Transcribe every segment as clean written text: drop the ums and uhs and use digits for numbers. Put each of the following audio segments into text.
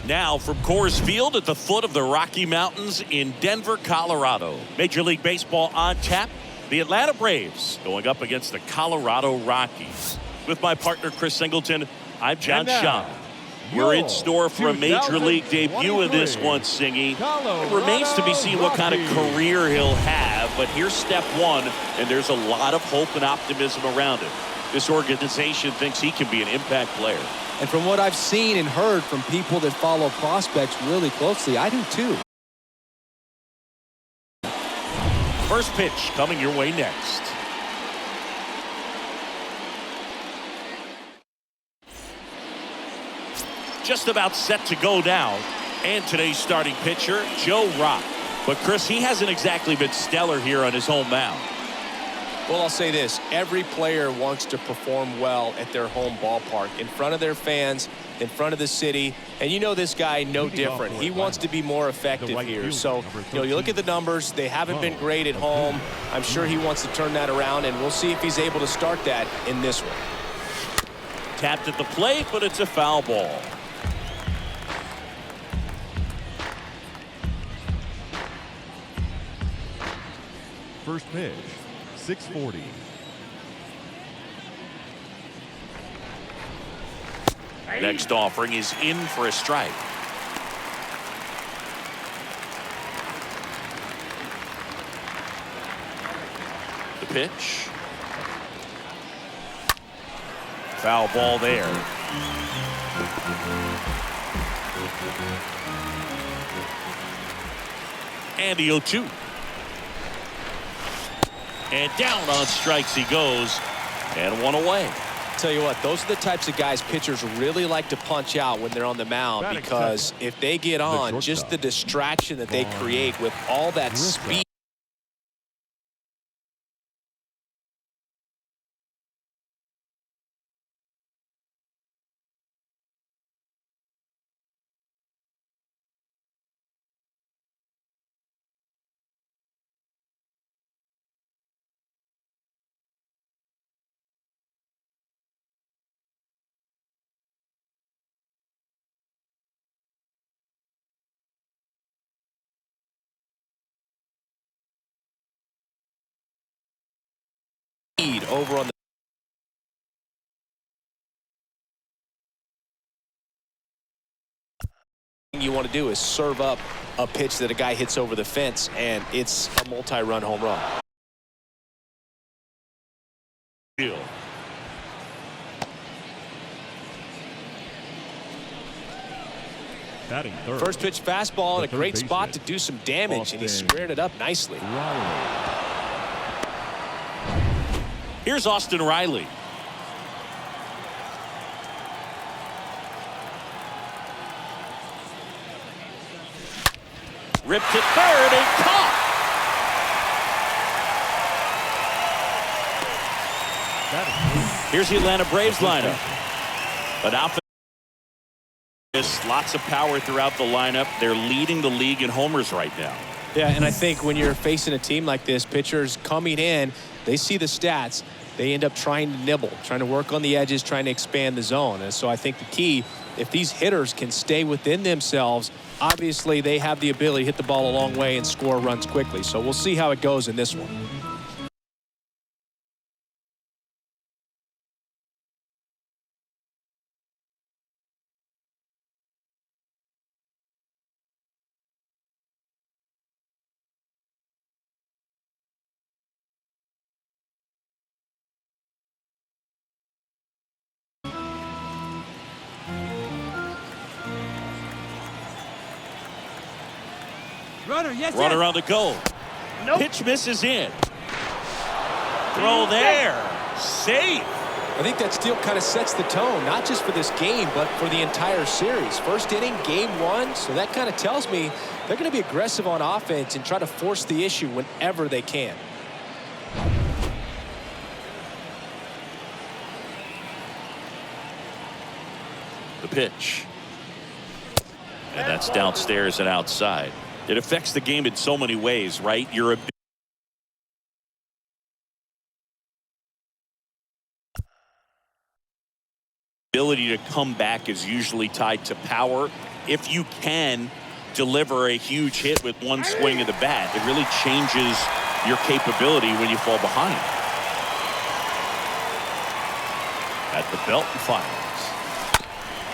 Now from Coors Field at the foot of the Rocky Mountains in Denver, Colorado. Major League Baseball on tap. The Atlanta Braves going up against the Colorado Rockies. With my partner Chris Singleton, I'm John Shaw. We're in store for a Major League debut in this one, Singy. It remains to be seen what kind of career he'll have, but here's step one, and there's a lot of hope and optimism around it. This organization thinks he can be an impact player. And from what I've seen and heard from people that follow prospects really closely, I do too. First pitch coming your way next. Just about set to go down. And today's starting pitcher, Joe Rock. But Chris, he hasn't exactly been stellar here on his home mound. Well, I'll say this. Every player wants to perform well at their home ballpark, in front of their fans, in front of the city. And you know this guy no different. He wants to be more effective here. So, you look at the numbers. They haven't been great at home. I'm sure he wants to turn that around, and we'll see if he's able to start that in this one. Tapped at the plate, but it's a foul ball. First pitch, 640. Next offering is in for a strike. The pitch. Foul ball there. And the 0-2. And down on strikes he goes, and one away. Tell you what, those are the types of guys pitchers really like to punch out when they're on the mound, because if they get on, just the distraction that they create with all that speed. Over on the you want to do is serve up a pitch that a guy hits over the fence, and it's a multi-run home run. Batting third. First pitch fastball in a great spot to do some damage, and he squared it up nicely. Here's Austin Riley. Ripped to third and caught. Here's the Atlanta Braves lineup. An offense, lots of power throughout the lineup. They're leading the league in homers right now. Yeah, and I think when you're facing a team like this, pitchers coming in, they see the stats. They end up trying to nibble, trying to work on the edges, trying to expand the zone. And so I think the key, if these hitters can stay within themselves, obviously they have the ability to hit the ball a long way and score runs quickly. So we'll see how it goes in this one. Runner on the go. Nope. Pitch misses in. Throw there. Safe. I think that still kind of sets the tone, not just for this game, but for the entire series. First inning, game one. So that kind of tells me they're going to be aggressive on offense and try to force the issue whenever they can. The pitch. And that's downstairs and outside. It affects the game in so many ways, right? Your ability to come back is usually tied to power if you can deliver a huge hit with one swing of the bat, it really changes your capability when you fall behind. At the belt and fires.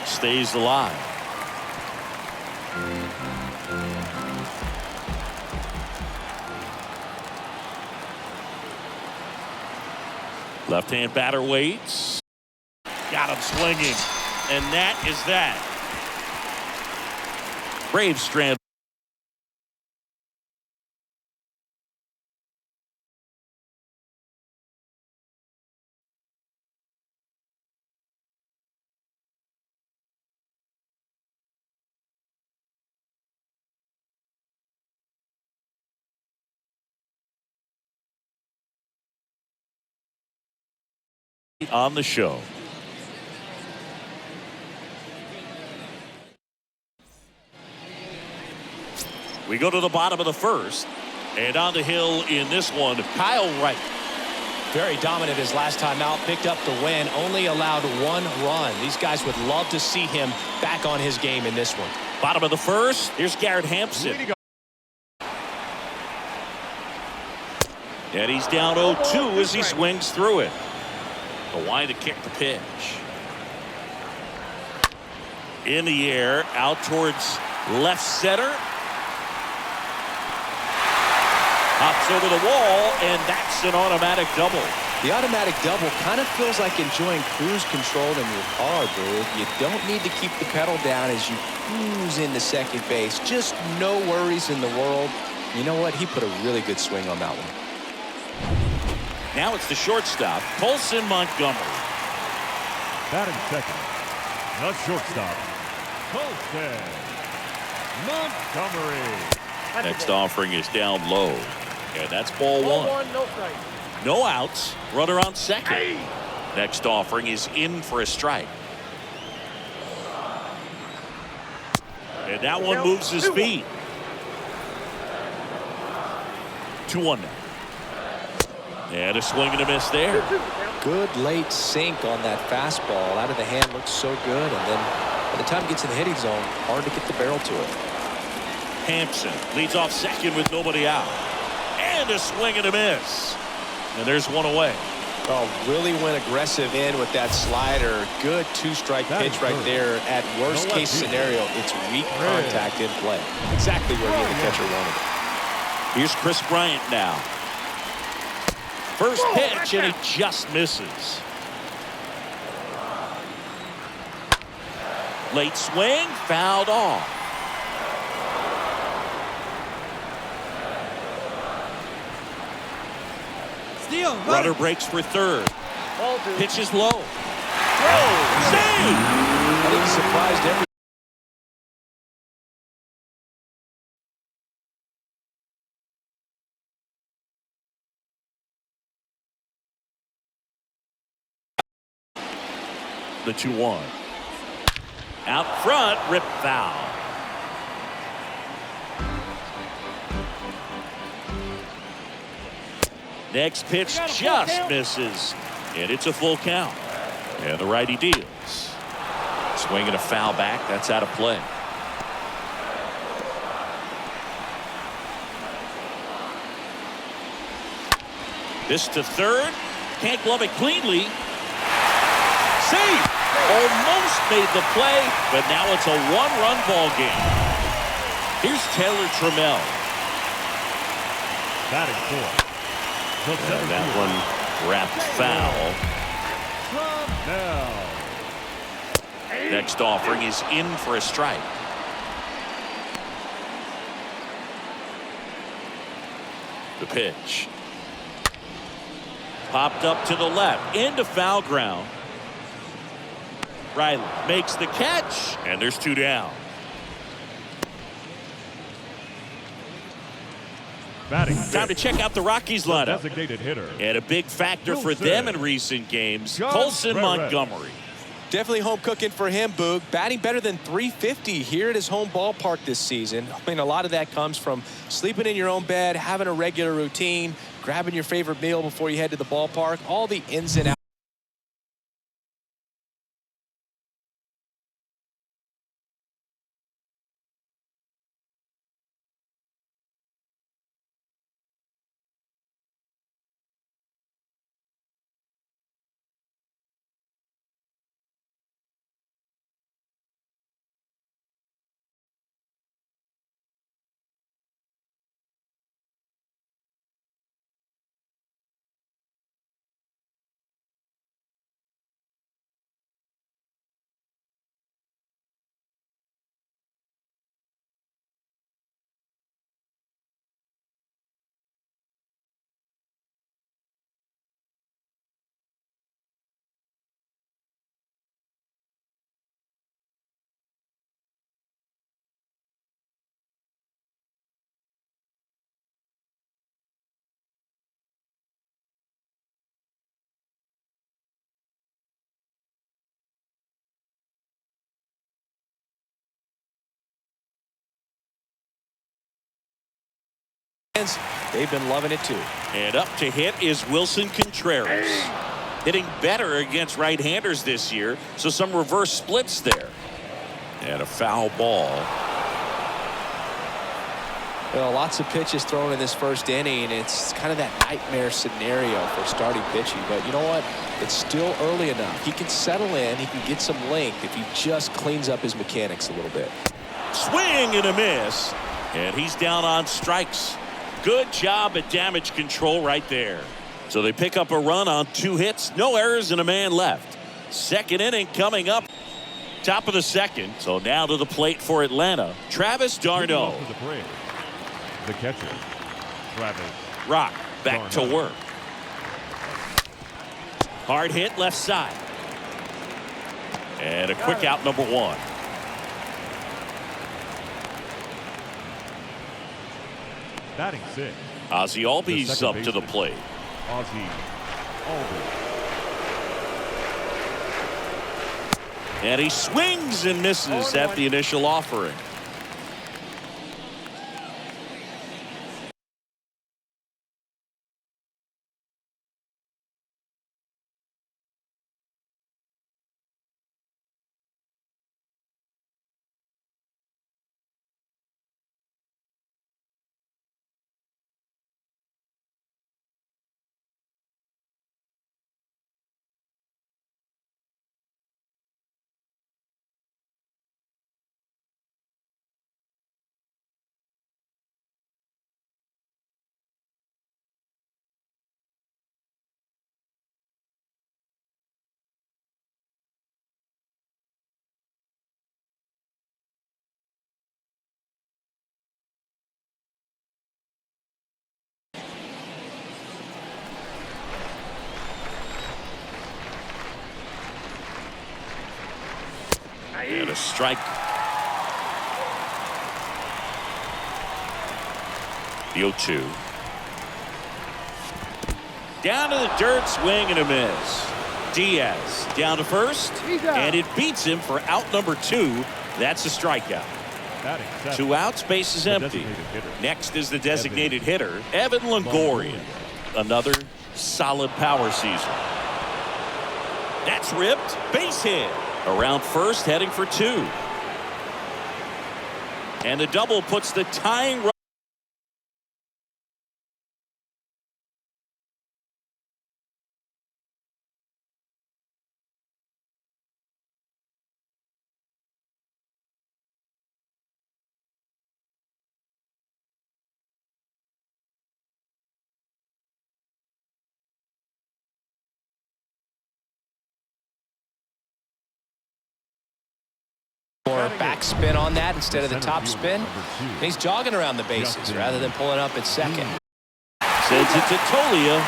Stays alive. Left-hand batter waits. Got him swinging. And that is that. Braves strand. On the show. We go to the bottom of the first, and on the hill in this one, Kyle Wright. Very dominant his last time out, picked up the win, only allowed 1 run. These guys would love to see him back on his game in this one. Bottom of the first, here's Garrett Hampson. And he's down 0-2 as he swings through it. A wide to kick the pitch. In the air, out towards left center. Hops over the wall, and that's an automatic double. The automatic double kind of feels like enjoying cruise control in your car, dude. You don't need to keep the pedal down as you cruise into second base. Just no worries in the world. You know what? He put a really good swing on that one. Now it's the shortstop, Colson Montgomery. Batting second, the shortstop, Colson Montgomery. Next offering is down low, and that's ball one. No outs, runner on second. Next offering is in for a strike. And that one moves his feet. 2-1 now. And a swing and a miss there. Good late sink on that fastball. Out of the hand, looks so good. And then by the time it gets in the hitting zone, hard to get the barrel to it. Hampson leads off second with nobody out. And a swing and a miss. And there's one away. Oh, really went aggressive in with that slider. Good two-strike pitch right there. At worst case scenario, it's weak contact in play. Exactly where he and the catcher wanted. Here's Chris Bryant now. First pitch, and he just misses. Late swing, fouled off. Steal. Runner breaks for third. Pitch is low. Throw. Save. I think he surprised everyone. The 2-1. Out front, rip foul. Next pitch just misses. And it's a full count. And the righty deals. Swing and a foul back. That's out of play. This to third. Can't glove it cleanly. Save. Almost made the play, but now it's a one-run ball game. Here's Taylor Trammell. Batting fourth. And that one wrapped foul. Trammell. Next offering is in for a strike. The pitch. Popped up to the left, into foul ground. Riley makes the catch, and there's two down. Batting Time to check out the Rockies lineup. designated hitter. And a big factor for Colson. them in recent games, John Colson Perez. Montgomery. Definitely home cooking for him, Boog. Batting better than .350 here at his home ballpark this season. I mean, a lot of that comes from sleeping in your own bed, having a regular routine, grabbing your favorite meal before you head to the ballpark, all the ins and outs. fans, they've been loving it too. And up to hit is Wilson Contreras. Hitting better against right-handers this year, so some reverse splits there. And a foul ball. Well, lots of pitches thrown in this first inning. It's kind of that nightmare scenario for starting pitching. But you know what? It's still early enough. He can settle in. He can get some length if he just cleans up his mechanics a little bit. Swing and a miss. And he's down on strikes. Good job at damage control right there. So they pick up a run on 2 hits. No errors and a man left. Second inning coming up. Top of the second. So now to the plate for Atlanta, Travis d'Arnaud. The catcher, Travis. Rock back to d'Arnaud. work. Hard hit left side. And a quick out, number 1. Batting 6. Ozzie Albies The up second to the baseman. plate. Ozzie Albies. And he swings and misses at the initial offering. And a strike. The 0-2. Down to the dirt, swing and a miss. Diaz down to first, and it beats him for out number 2. That's a strikeout. Batting 7. 2 outs, base is The empty. designated hitter. Next is the designated hitter, Evan Longoria. Another solid power season. That's ripped, base hit. Around first, heading for 2. And the double puts the tying run. More backspin on that instead of the top spin. And he's jogging around the bases rather than pulling up at second. Sends it to Tolia.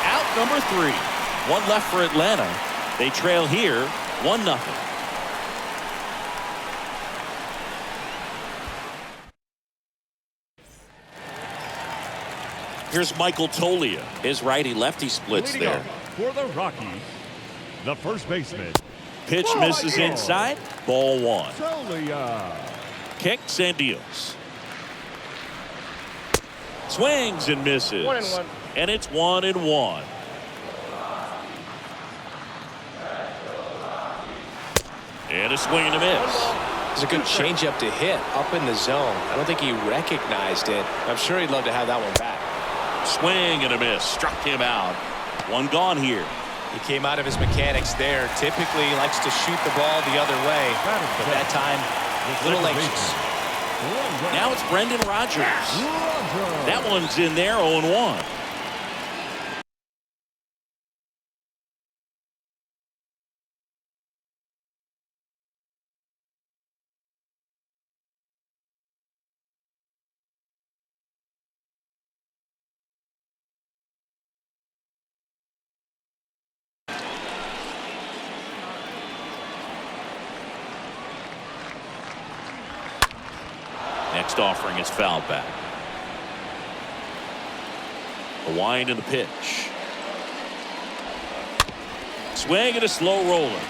Out number 3. 1 left for Atlanta. They trail here 1-0. Here's Michael Tolia. His righty-lefty splits Leading there. off for the Rockies, the first baseman, Pitch misses inside. Ball 1. Tolia. Kicks and deals. Swings and misses. 1-1. And it's 1-1. And a swing and a miss. It's a good changeup to hit up in the zone. I don't think he recognized it. I'm sure he'd love to have that one back. Swing and a miss. Struck him out. 1 gone here. He came out of his mechanics there. Typically he likes to shoot the ball the other way, but that time a little anxious. Now it's Brendan Rodgers. That one's in there, 0-1. Next offering is foul back. A wind in the pitch. Swing and a slow roller.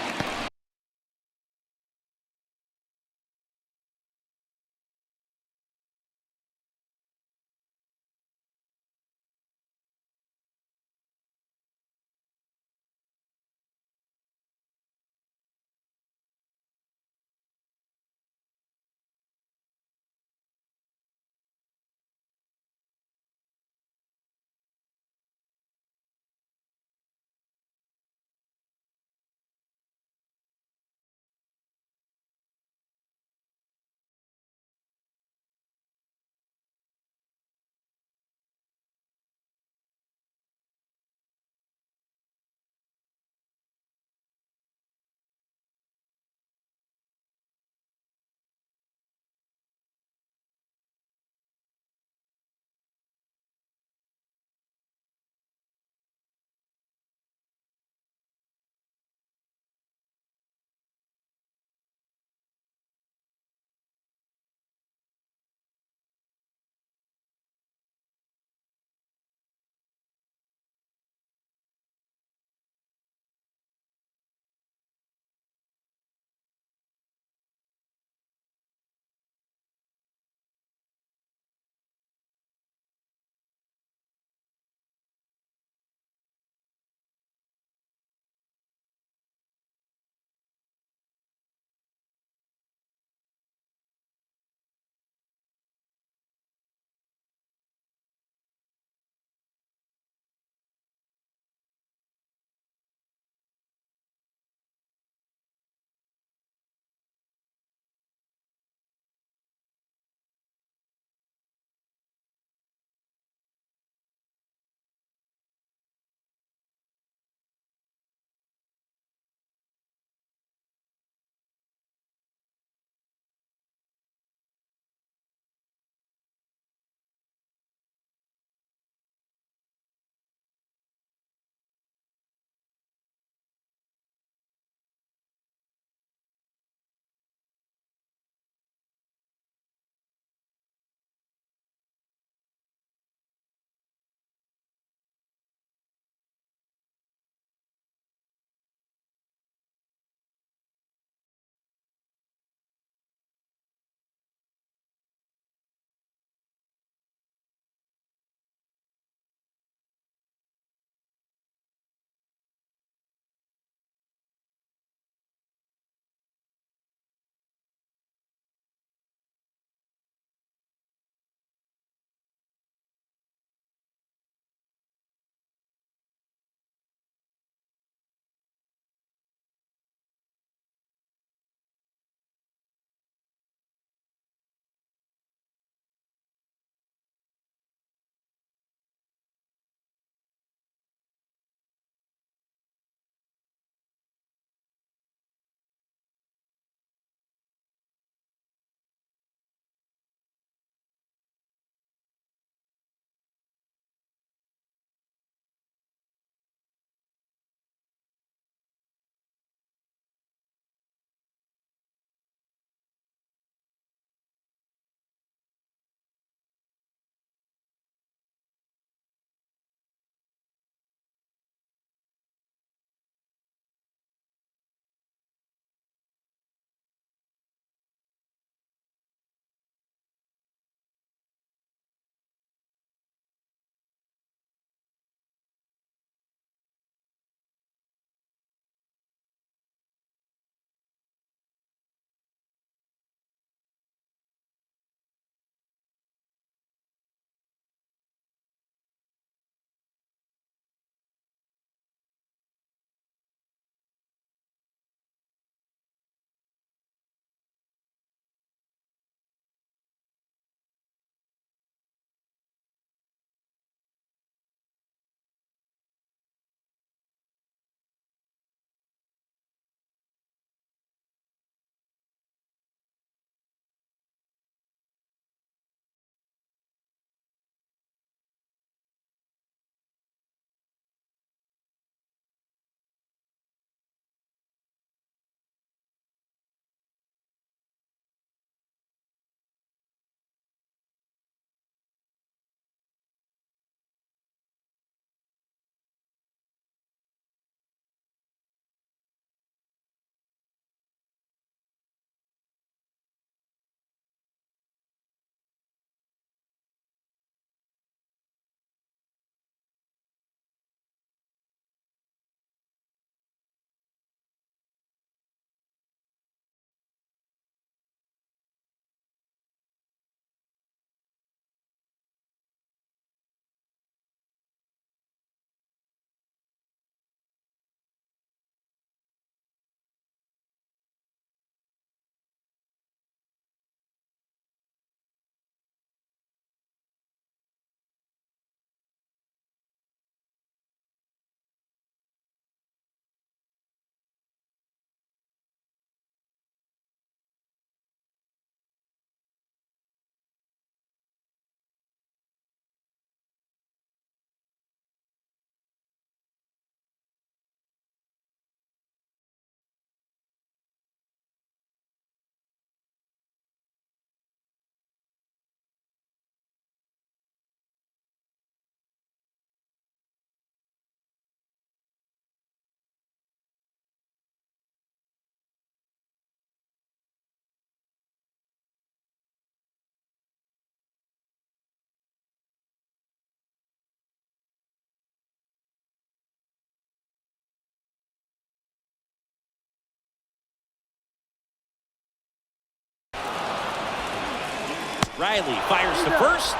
Riley fires to first.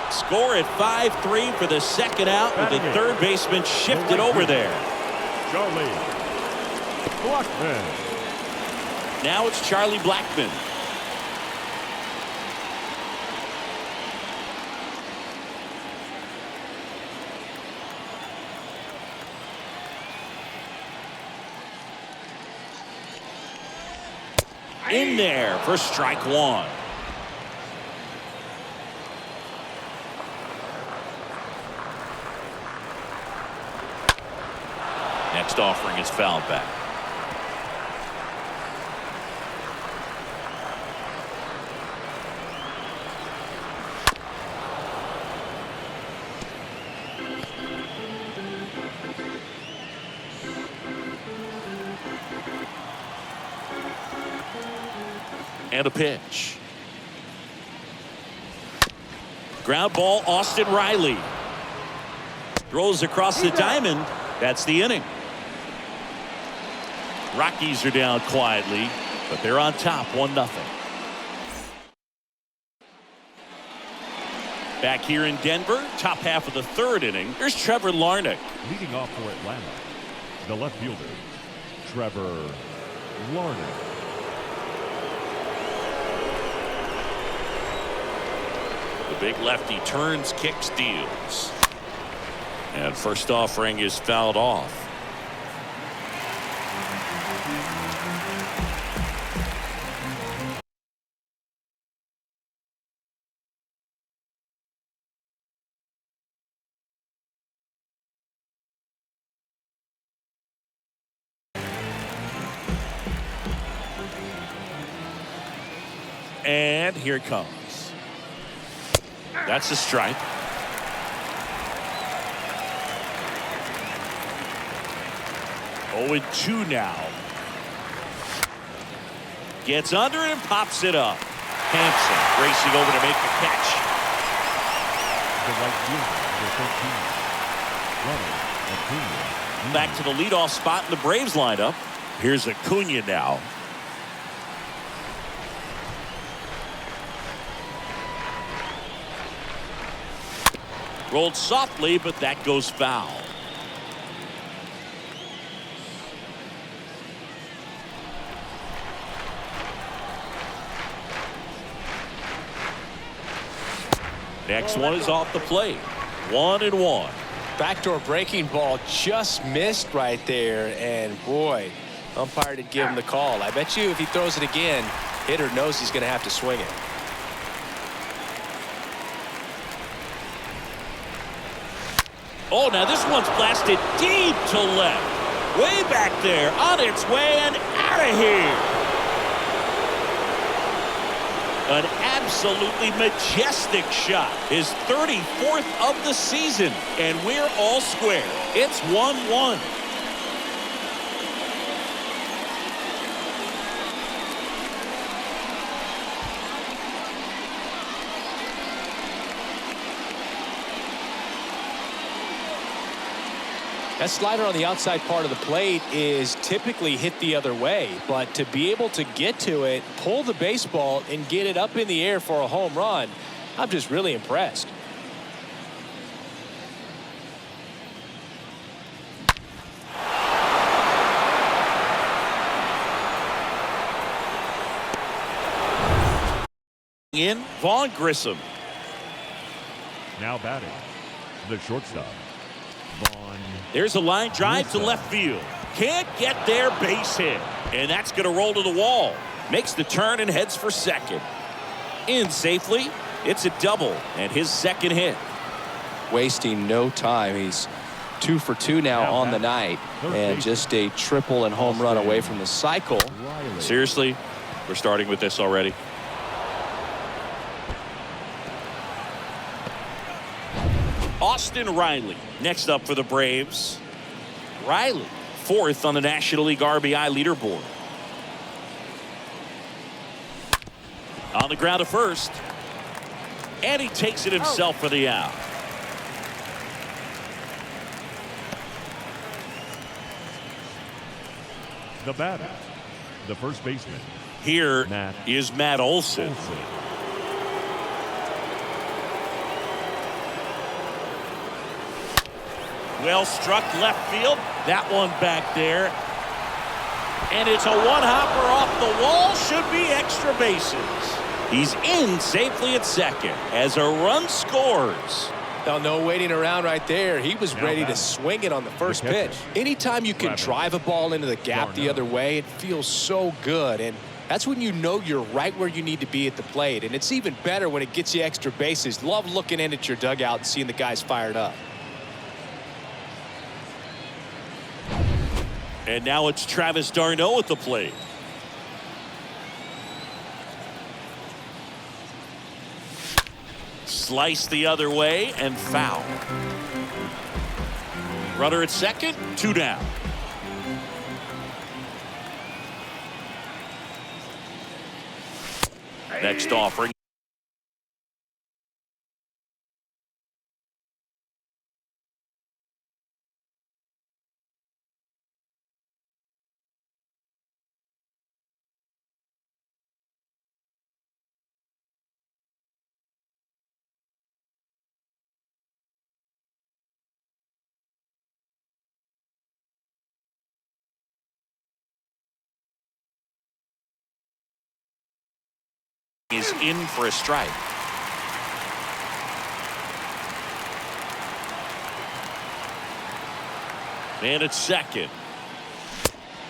Score at 5-3 for the second out, with the third baseman shifted over there. Charlie Blackman. Now it's Charlie Blackman. In there for strike one. Next offering is fouled back. And a pitch. Ground ball, Austin Riley. Throws across the diamond. That's the inning. Rockies are down quietly, but they're on top 1-0. Back here in Denver, top half of the third inning. Here's Trevor Larnach. Leading off for Atlanta, the left fielder, Trevor Larnach. The big lefty turns, kicks, deals. And first offering is fouled off. And here it comes. That's a strike. Oh, 2 now. Gets under it and pops it up. Hampson racing over to make the catch. The right fielder, Back to the leadoff spot in the Braves lineup. Here's Acuna now. Rolled softly, but that goes foul. Next one is off the plate. 1-1. Backdoor breaking ball just missed right there, and boy, umpire did give him the call. I bet you if he throws it again, hitter knows he's going to have to swing it. Oh, now this one's blasted deep to left. Way back there, on its way and out of here. An absolutely majestic shot. His 34th of the season, and we're all square. It's 1-1. That slider on the outside part of the plate is typically hit the other way, but to be able to get to it, pull the baseball, and get it up in the air for a home run, I'm just really impressed. In Vaughn Grissom. now batting, the shortstop, Vaughn. There's a line drive to left field. Can't get there, base hit. And that's going to roll to the wall. Makes the turn and heads for second. In safely. It's a double and his second hit. Wasting no time. He's 2 for 2 now on the night, and just a triple and home run away from the cycle. Seriously, we're starting with this already. Austin Riley next up for the Braves. Riley, 4th on the National League RBI leaderboard. On the ground to first. And he takes it himself for the out. The batter, the first baseman. Here is Matt Olson. Well struck left field. That one back there. And it's a one-hopper off the wall. Should be extra bases. He's in safely at second as a run scores. Now, no waiting around right there. He was ready to swing it on the first pitch. Anytime you can drive a ball into the gap the other way, it feels so good. And that's when you know you're right where you need to be at the plate. And it's even better when it gets you extra bases. Love looking in at your dugout and seeing the guys fired up. And now it's Travis d'Arnaud at the plate. Slice the other way and foul. Runner at second, 2 down. Next offering. Is in for a strike. Man at second.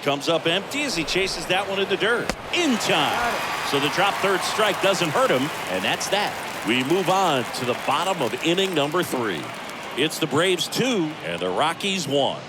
Comes up empty as he chases that one in the dirt. In time. So the drop third strike doesn't hurt him, and that's that. We move on to the bottom of inning number 3. It's the Braves 2 and the Rockies 1.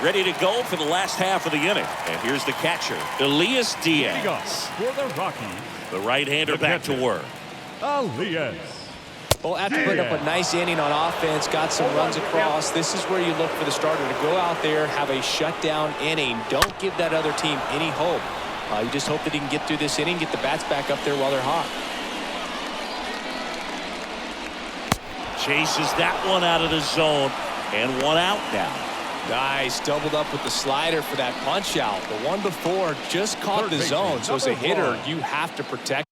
Ready to go for the last half of the inning. And here's the catcher, Elias Diaz. For the Rockies, the right-hander back to work. Elias. Well, after putting up a nice inning on offense, got some runs across, this is where you look for the starter to go out there, have a shutdown inning. Don't give that other team any hope. You just hope that he can get through this inning, get the bats back up there while they're hot. Chases that one out of the zone, and 1 out now. Nice, doubled up with the slider for that punch out. The one before just caught the zone, so as a hitter, you have to protect.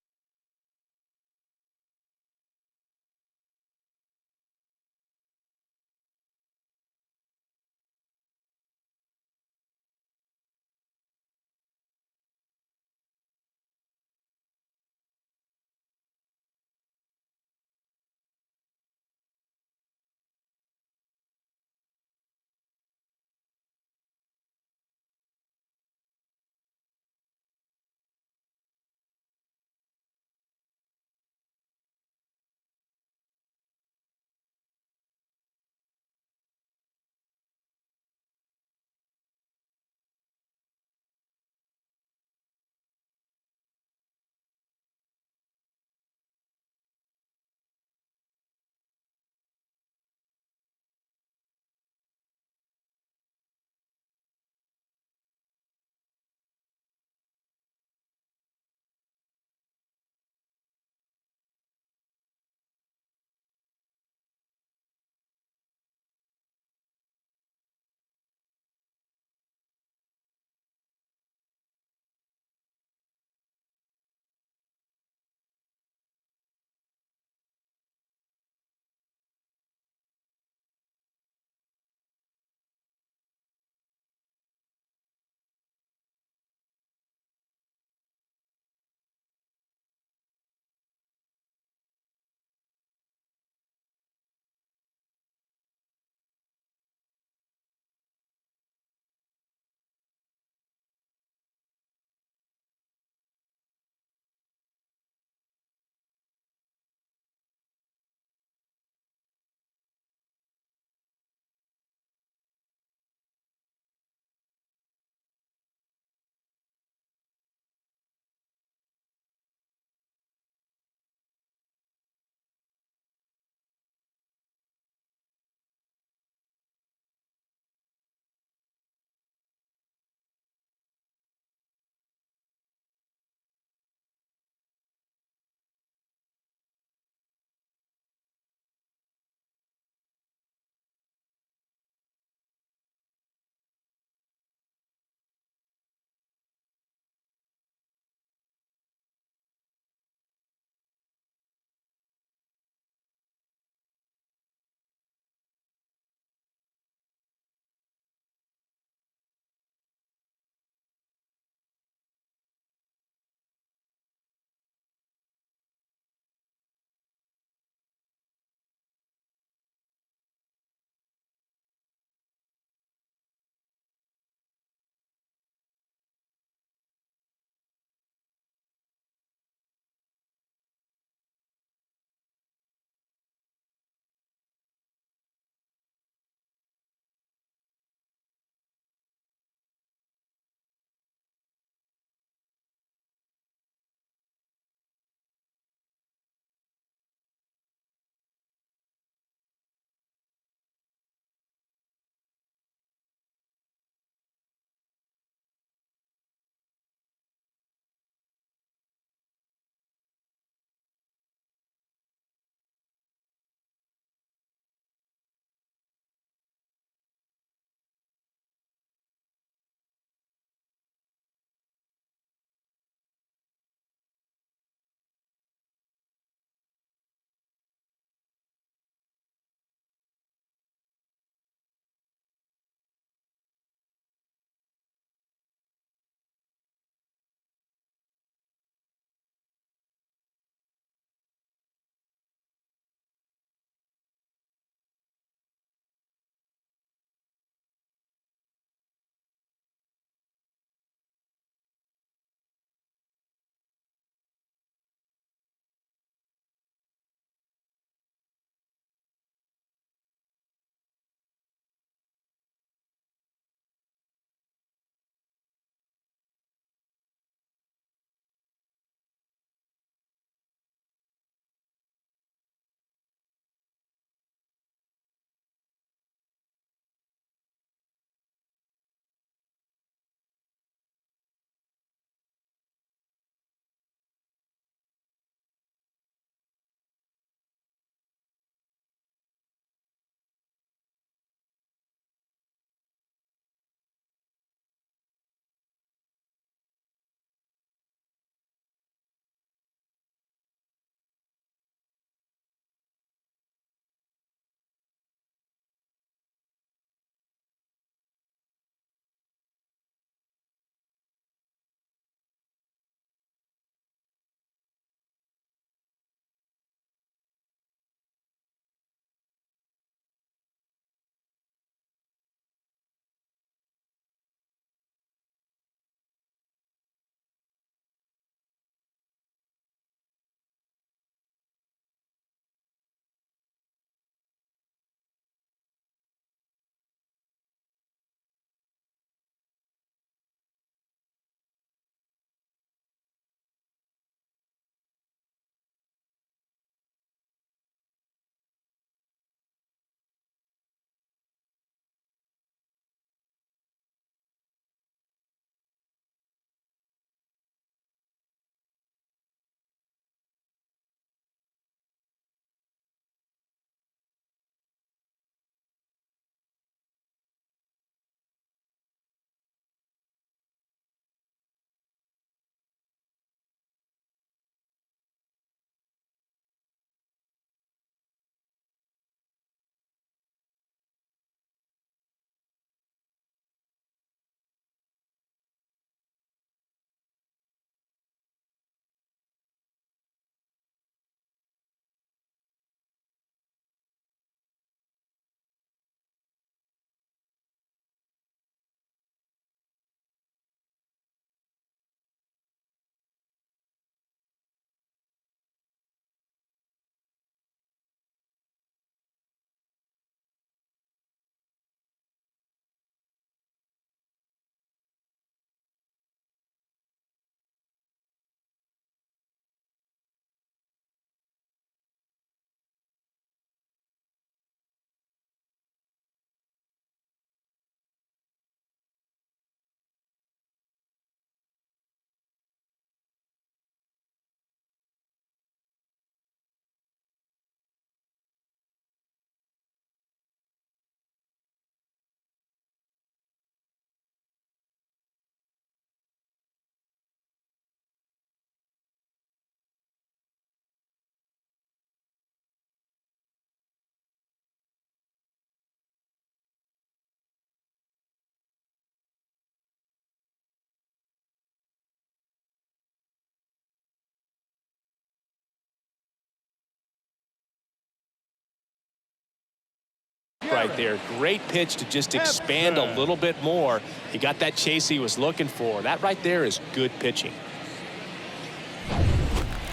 right there. Great pitch to just expand a little bit more. He got that chase he was looking for. That right there is good pitching.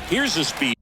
Here's a speed.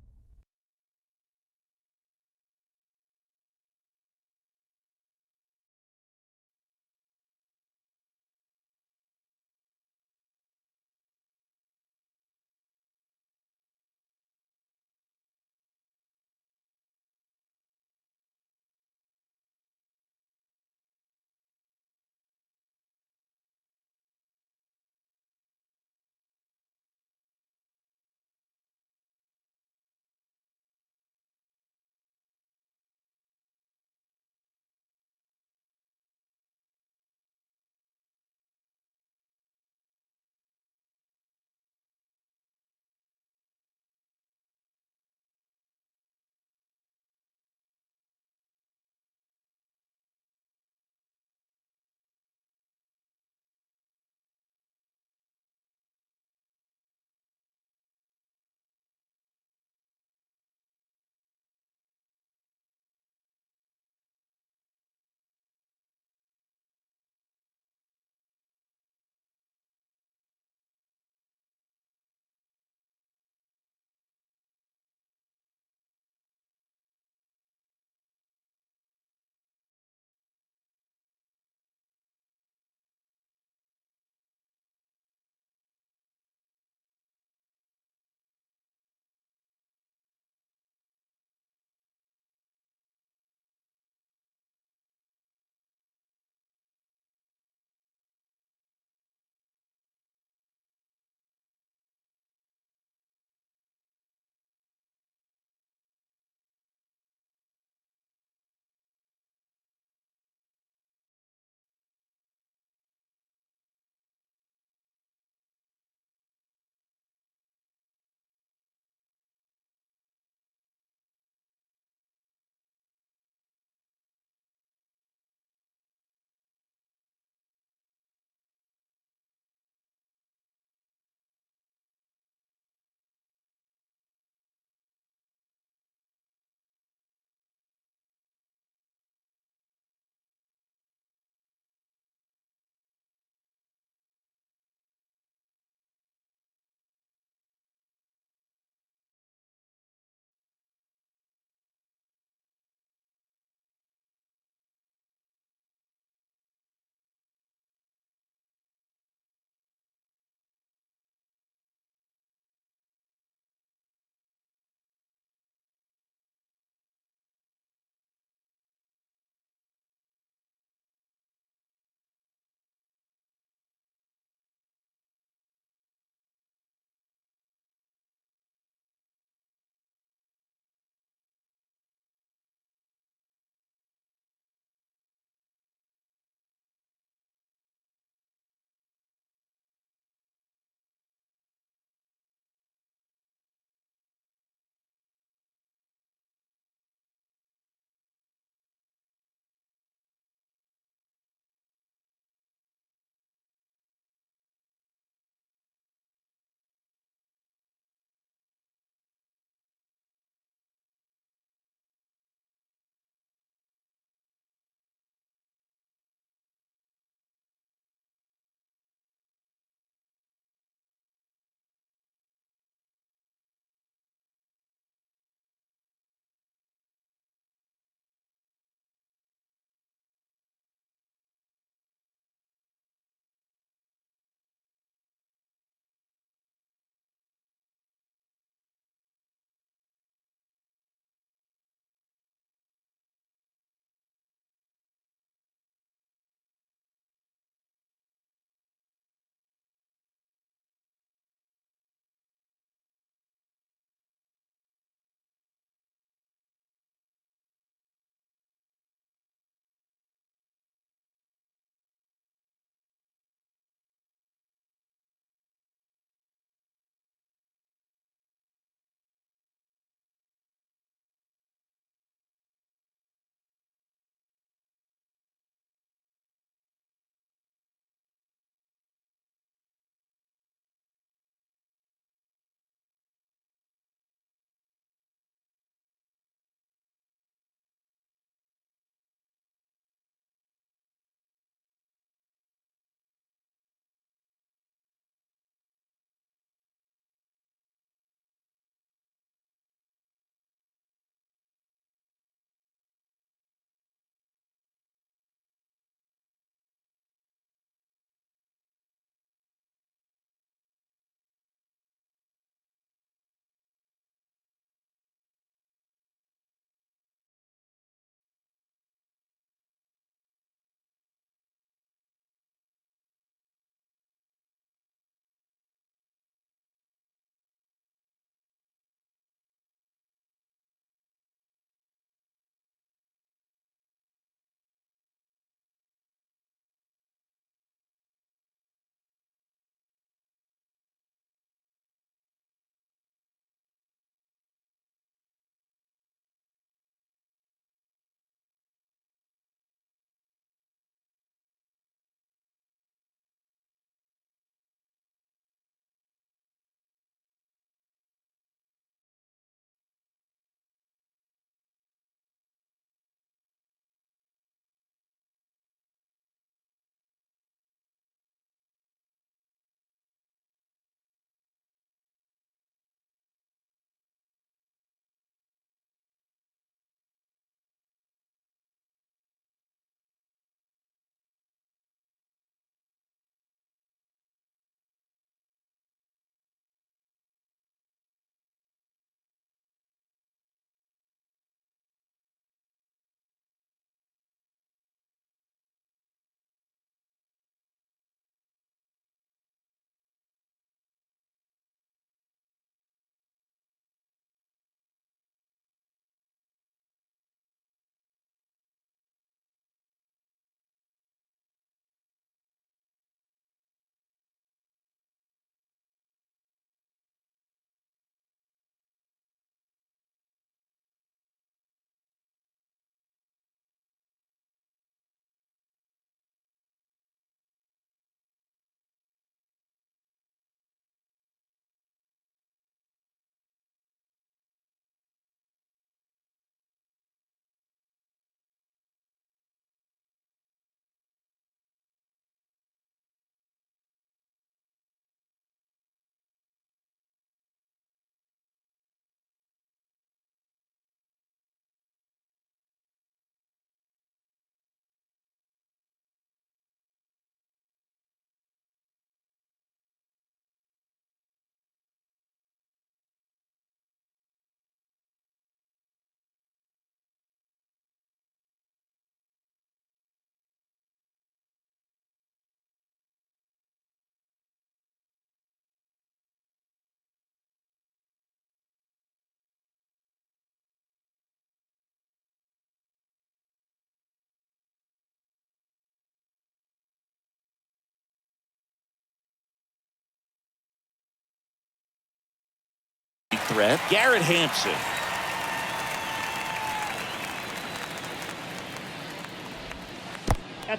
threat, Garrett Hampson.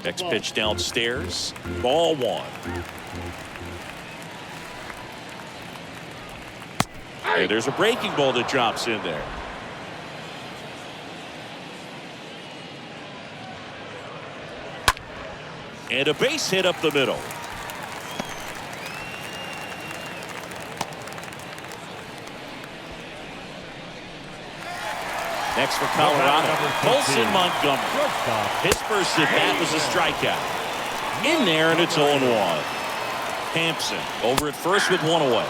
Next pitch downstairs. Ball 1. And there's a breaking ball that drops in there. And a base hit up the middle. Next for Colorado, Colson Montgomery. His first at bat was a strikeout. In there, and it's 0-1. Hampson over at first with 1 away.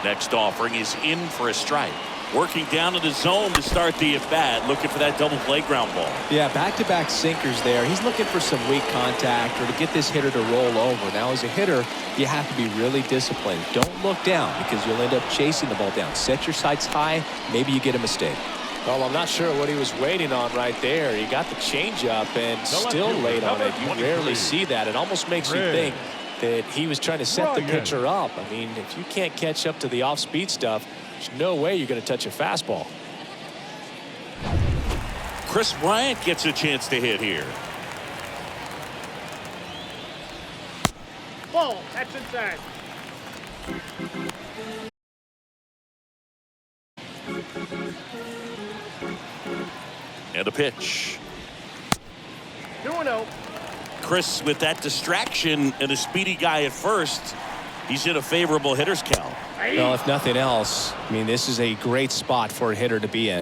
Next offering is in for a strike. Working down in the zone to start the at-bat, looking for that double play ground ball. Yeah, back-to-back sinkers there. He's looking for some weak contact or to get this hitter to roll over. Now, as a hitter, you have to be really disciplined. Don't look down because you'll end up chasing the ball down. Set your sights high. Maybe you get a mistake. Well, I'm not sure what he was waiting on right there. He got the changeup and still late on it. You rarely see that. It almost makes you think that he was trying to set the pitcher up. I mean, if you can't catch up to the off-speed stuff, there's no way you're going to touch a fastball. Chris Bryant gets a chance to hit here. Ball, that's inside. And a pitch. 2-0. Chris, with that distraction and a speedy guy at first, he's in a favorable hitter's count. Well, if nothing else, I mean, this is a great spot for a hitter to be in.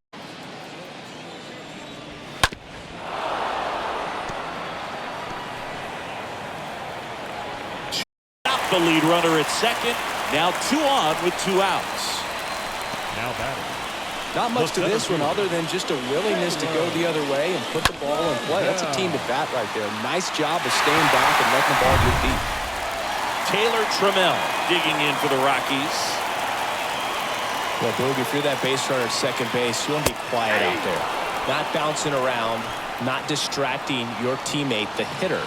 Stop the lead runner at second. Now 2 on with 2 outs. Now batting. Not much to this one other than just a willingness to go the other way and put the ball in play. That's a team at bat right there. Nice job of staying back and letting the ball get deep. Taylor Trammell digging in for the Rockies. Well, Boog, if you're that base runner at second base, you want to be quiet out there. Not bouncing around, not distracting your teammate, the hitter.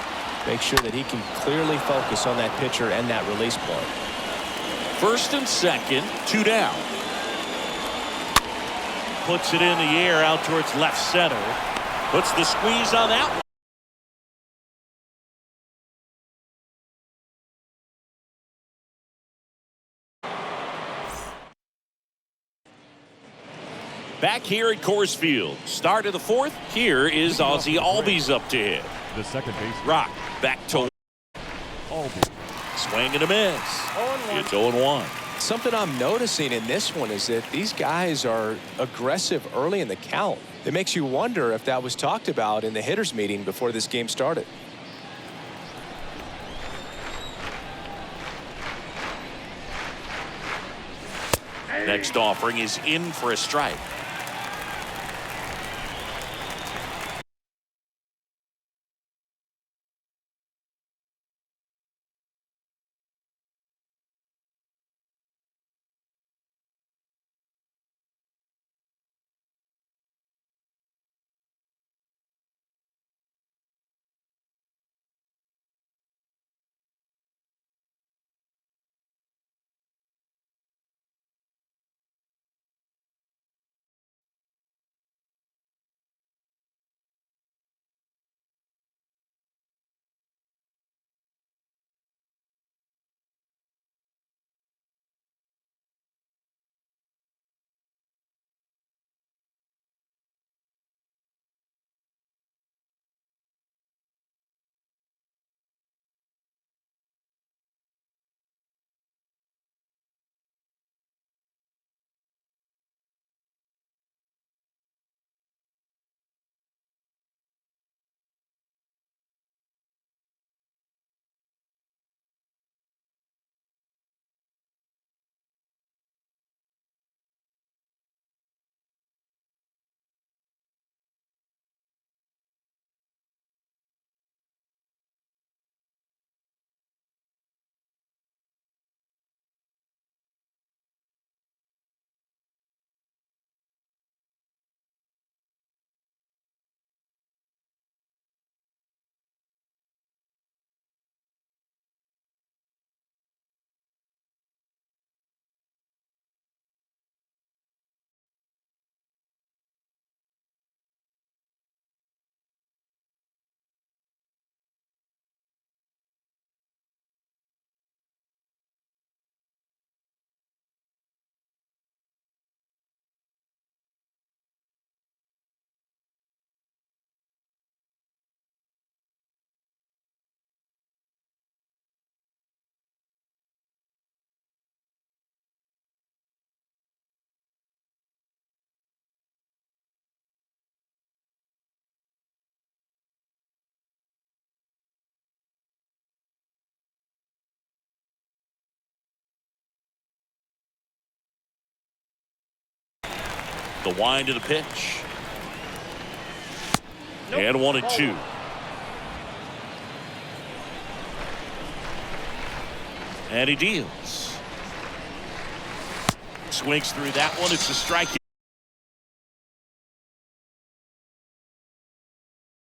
Make sure that he can clearly focus on that pitcher and that release point. First and second, 2 down. Puts it in the air out towards left center. Puts the squeeze on that one. Back here at Coors Field. Start of the 4th. Here is Ozzie Albies up to hit. The second base. Rock back to Albies. swing and a miss. 0-1. It's 0-1. Something I'm noticing in this one is that these guys are aggressive early in the count. It makes you wonder if that was talked about in the hitters meeting before this game started. Next offering is in for a strike. The wind to the pitch. Nope. And 1-2. And he deals. Swings through that one. It's a strike.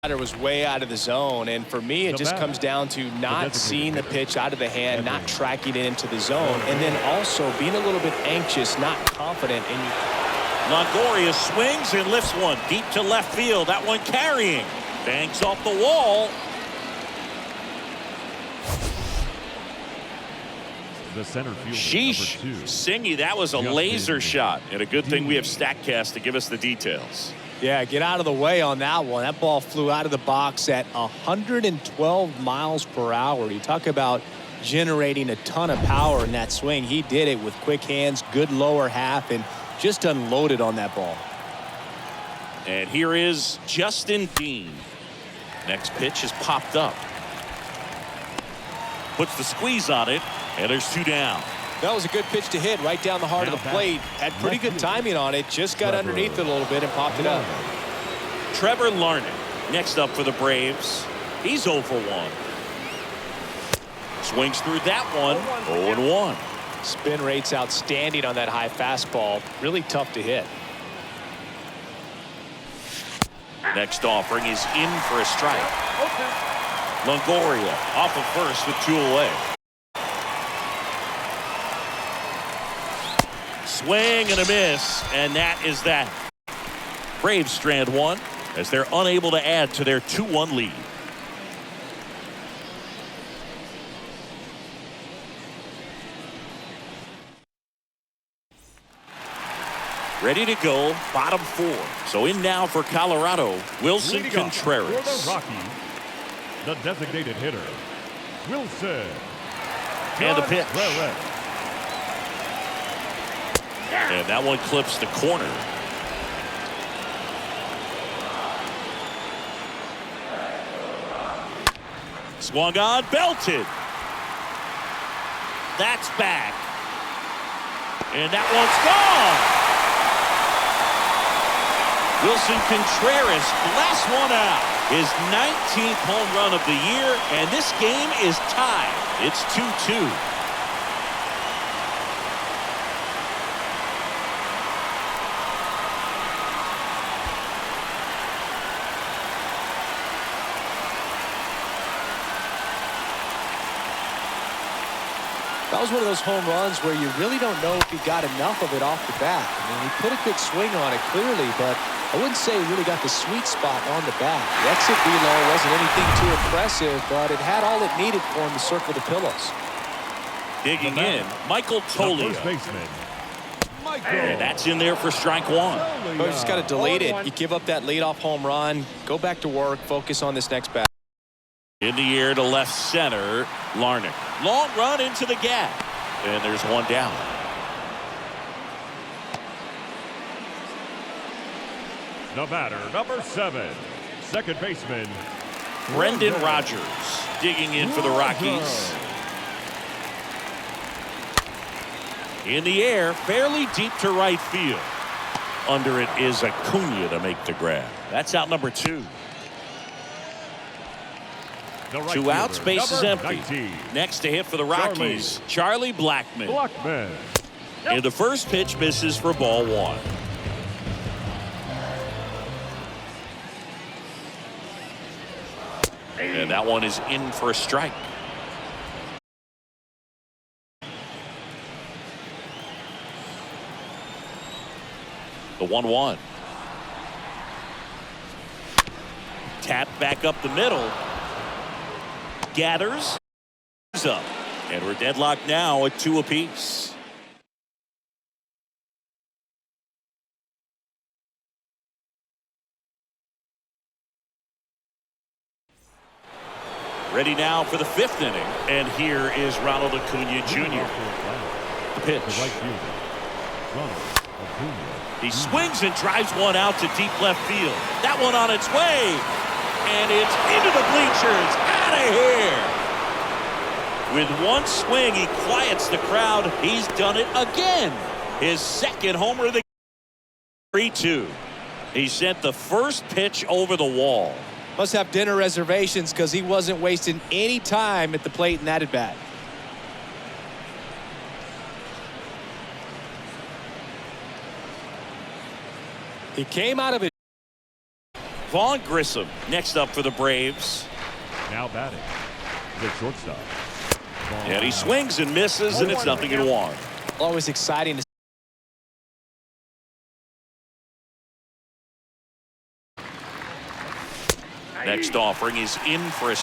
Was way out of the zone, and for me it just comes down to not seeing the pitch out of the hand, not tracking it into the zone, and then also being a little bit anxious, not confident. And Longoria swings and lifts one deep to left field. That one carrying. Banks off the wall. The center fielder, Sheesh. number 2. Singy, that was a laser shot, and a good thing we have StatCast to give us the details. yeah, get out of the way on that one. That ball flew out of the box at 112 miles per hour. You talk about generating a ton of power in that swing. He did it with quick hands, good lower half, and just unloaded on that ball. And here is Justin Dean. Next pitch is popped up. Puts the squeeze on it, and there's 2 down. That was a good pitch to hit right down the heart of the plate. Had pretty good timing on it. Just got underneath it a little bit and popped it up. Trevor Larnach next up for the Braves. He's 0 for 1. Swings through that one. 0-1. Spin rate's outstanding on that high fastball. Really tough to hit. Next offering is in for a strike. Okay. Longoria off of first with 2 away. Swing and a miss, and that is that. Braves strand 1 as they're unable to add to their 2-1 lead. Ready to go, bottom 4. So in now for Colorado, Wilson Leading off Contreras. For the Rockies, the designated hitter, Wilson. And the pitch. Contreras. And that one clips the corner. Swung on, belted. That's back. And that one's gone. Wilson Contreras blasts one out. His 19th home run of the year, and this game is tied. It's 2-2. That was one of those home runs where you really don't know if he got enough of it off the bat. I mean, he put a good swing on it clearly, but I wouldn't say he really got the sweet spot on the bat. The exit velo wasn't anything too impressive, but it had all it needed for him to circle the pillows. Digging in, Michael Toglia. First baseman, And that's in there for strike 1. Oh, you just got to delete it. You give up that leadoff home run, go back to work, focus on this next bat. In the air to left center, Larnach. Long run into the gap. And there's 1 down. the batter, number 7, second baseman, Brendan Rodgers digging in for the Rockies. In the air, fairly deep to right field. Under it is Acuna to make the grab. That's out number 2. The right 2 outs, fielder, base is number empty. 19, Next to hit for the Rockies, Charlie Blackmon. Blackmon. And the first pitch misses for ball 1. And that one is in for a strike. The 1-1. Tap back up the middle. Gathers. Up. And we're deadlocked now at 2 apiece. Ready now for the 5th inning. And here is Ronald Acuna Jr. The pitch. The right fielder, Ronald Acuna. He swings and drives one out to deep left field. That one on its way. And it's into the bleachers. Out of here. With one swing, he quiets the crowd. He's done it again. His second homer of the 3-2. He sent the first pitch over the wall. Must have dinner reservations because he wasn't wasting any time at the plate in that at bat. He came out of it. Vaughn Grissom next up for the Braves. Now batting, the shortstop. And he swings and misses, and it's 0-1. Always exciting to Next offering is in for a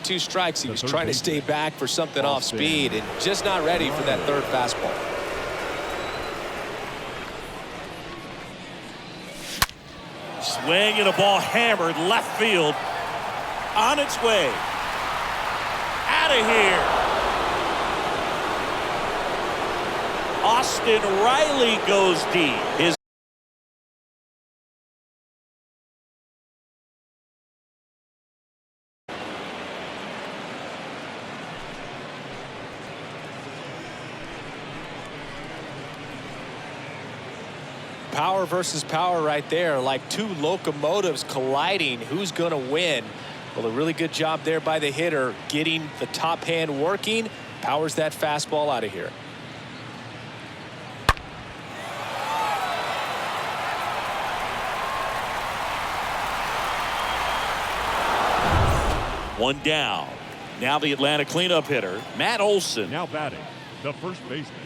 2 strikes. He was trying to stay back for something off speed and just not ready for that third fastball. swing and a ball hammered left field. On its way. Out of here. Austin Riley goes deep. His Power versus power right there, like two locomotives colliding. Who's going to win? Well, a really good job there by the hitter, getting the top hand working. Powers that fastball out of here. one down. Now the Atlanta cleanup hitter, Matt Olson. Now batting, the first baseman,